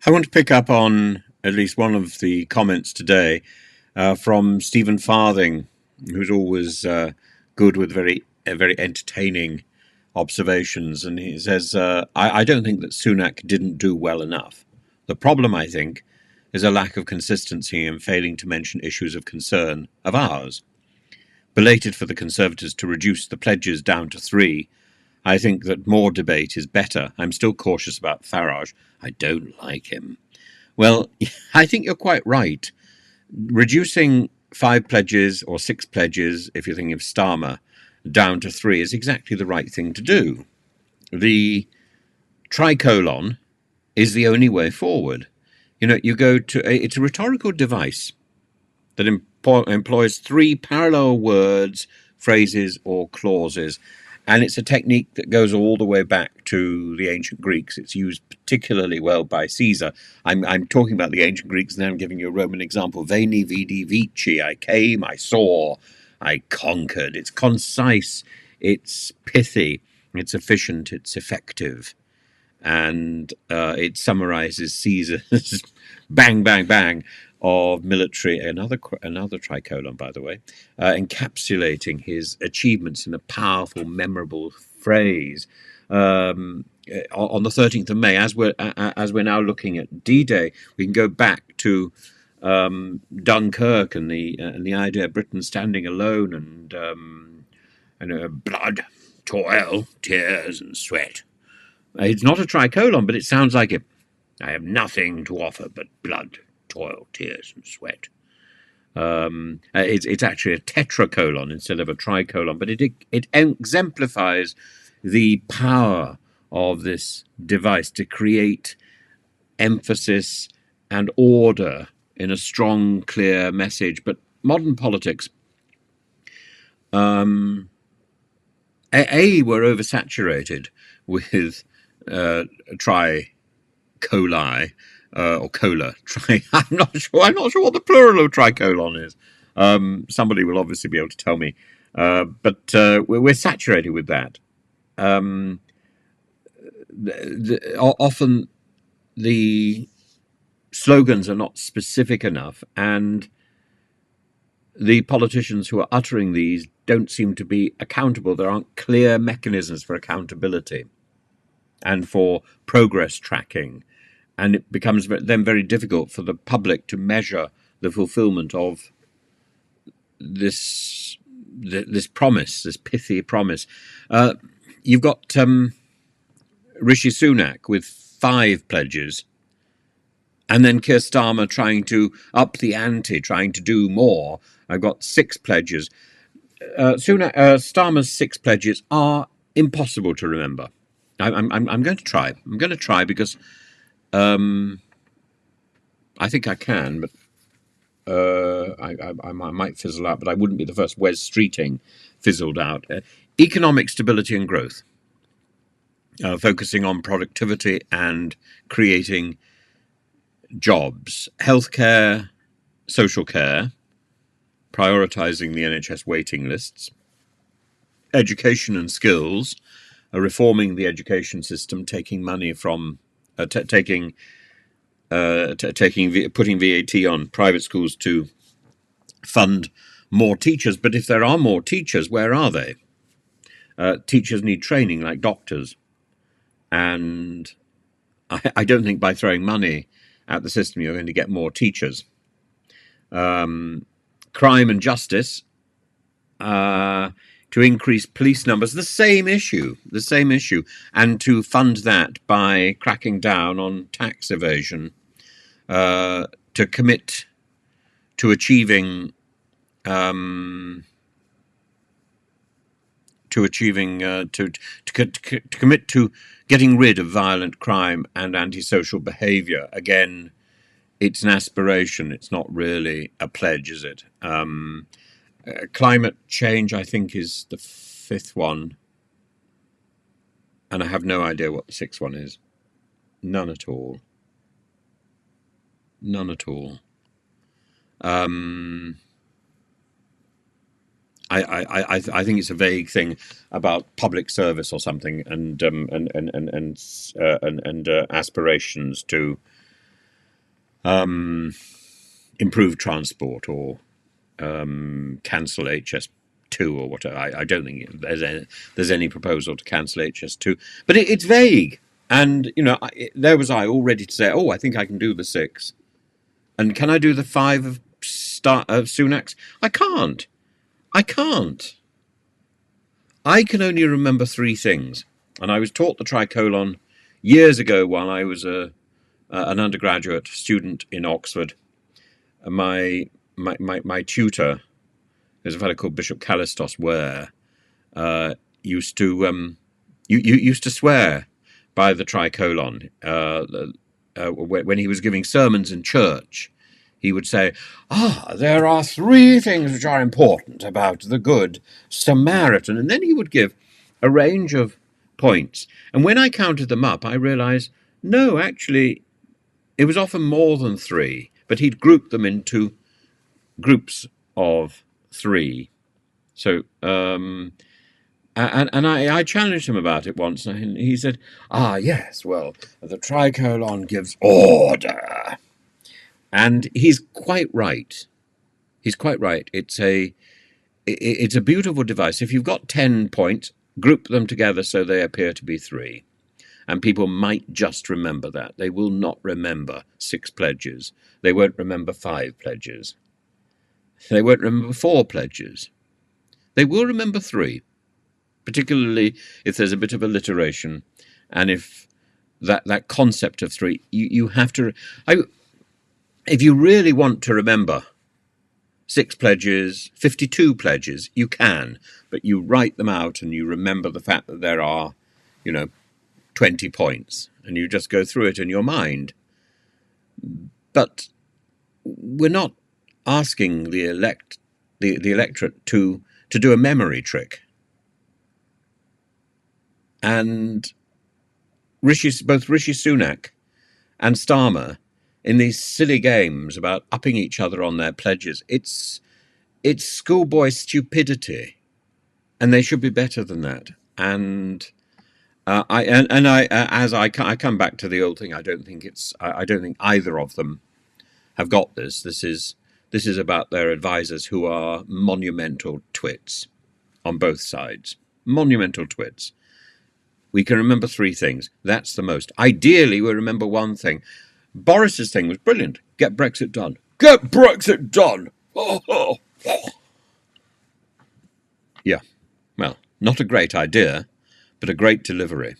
I want to pick up on at least one of the comments today from Stephen Farthing, who's always good with very entertaining observations. And he says, I don't think that Sunak didn't do well enough. The problem, I think, is a lack of consistency in failing to mention issues of concern of ours. Belated for the Conservatives to reduce the pledges down to 3, I think that more debate is better. I'm still cautious about Farage. I don't like him. Well, I think you're quite right. Reducing 5 pledges or 6 pledges, if you're thinking of Starmer, down to 3 is exactly the right thing to do. The tricolon is the only way forward. You go to it's a rhetorical device that employs 3 parallel words, phrases, or clauses. And it's a technique that goes all the way back to the ancient Greeks. It's used particularly well by Caesar. I'm talking about the ancient Greeks, and now I'm giving you a Roman example. Veni, vidi, vici. I came, I saw, I conquered. It's concise, it's pithy, it's efficient, it's effective. And it summarizes Caesar's bang, bang, bang of military, another tricolon, by the way, encapsulating his achievements in a powerful, memorable phrase. On the 13th of May, as we're now looking at D-Day, we can go back to Dunkirk and the idea of Britain standing alone and blood, toil, tears, and sweat. It's not a tricolon, but it sounds like it. I have nothing to offer but blood, toil, tears, and sweat. It's actually a tetracolon instead of a tricolon, but it exemplifies the power of this device to create emphasis and order in a strong, clear message. But modern politics, we're oversaturated with tricoli or cola. I'm not sure what the plural of tricolon is. Somebody will obviously be able to tell me. But we're saturated with that. Often the slogans are not specific enough, and the politicians who are uttering these don't seem to be accountable. There aren't clear mechanisms for accountability and for progress tracking. And it becomes then very difficult for the public to measure the fulfillment of this promise, this pithy promise. You've got Rishi Sunak with 5 pledges, and then Keir Starmer trying to up the ante, trying to do more. I've got 6 pledges. Starmer's 6 pledges are impossible to remember. I'm going to try. I'm going to try because I think I can, but I might fizzle out. But I wouldn't be the first. Wes Streeting fizzled out. Economic stability and growth, focusing on productivity and creating jobs, healthcare, social care, prioritising the NHS waiting lists, education and skills, reforming the education system, taking money from putting VAT on private schools to fund more teachers. But if there are more teachers, where are they? Teachers need training like doctors. And I don't think by throwing money at the system you're going to get more teachers. Crime and justice, to increase police numbers, the same issue, and to fund that by cracking down on tax evasion, to commit to achieving to commit to getting rid of violent crime and antisocial behaviour. Again, it's an aspiration. It's not really a pledge, is it? Climate change, I think, is the 5th one. And I have no idea what the 6th one is. None at all. None at all. I think it's a vague thing about public service or something, and aspirations to improve transport or cancel HS2 or whatever. I don't think there's any proposal to cancel HS2, but it's vague. And there was I all ready to say, oh, I think I can do the 6, and can I do the 5 of Sunak's? I can't. I can't. I can only remember 3 things, and I was taught the tricolon years ago while I was an undergraduate student in Oxford. My tutor, there's a fellow called Bishop Callistos Ware, used to swear by the tricolon when he was giving sermons in church. He would say, there are 3 things which are important about the Good Samaritan. And then he would give a range of points. And when I counted them up, I realized, no, actually, it was often more than 3, but he'd group them into groups of 3. So, and I challenged him about it once, and he said, yes, well, the tricolon gives order. And he's quite right. He's quite right. It's a beautiful device. If you've got 10 points, group them together so they appear to be 3. And people might just remember that. They will not remember 6 pledges. They won't remember 5 pledges. They won't remember 4 pledges. They will remember 3, particularly if there's a bit of alliteration. And if that concept of 3, you have to... If you really want to remember 6 pledges, 52 pledges, you can, but you write them out and you remember the fact that there are, 20 points, and you just go through it in your mind. But we're not asking the electorate to do a memory trick. And both Rishi Sunak and Starmer, in these silly games about upping each other on their pledges, it's schoolboy stupidity, and they should be better than that. And I come back to the old thing. I don't think either of them have got this. This is about their advisors, who are monumental twits on both sides. Monumental twits. We can remember 3 things. That's the most. Ideally, we remember 1 thing. Boris's thing was brilliant. Get Brexit done. Get Brexit done! Yeah. Well, not a great idea, but a great delivery.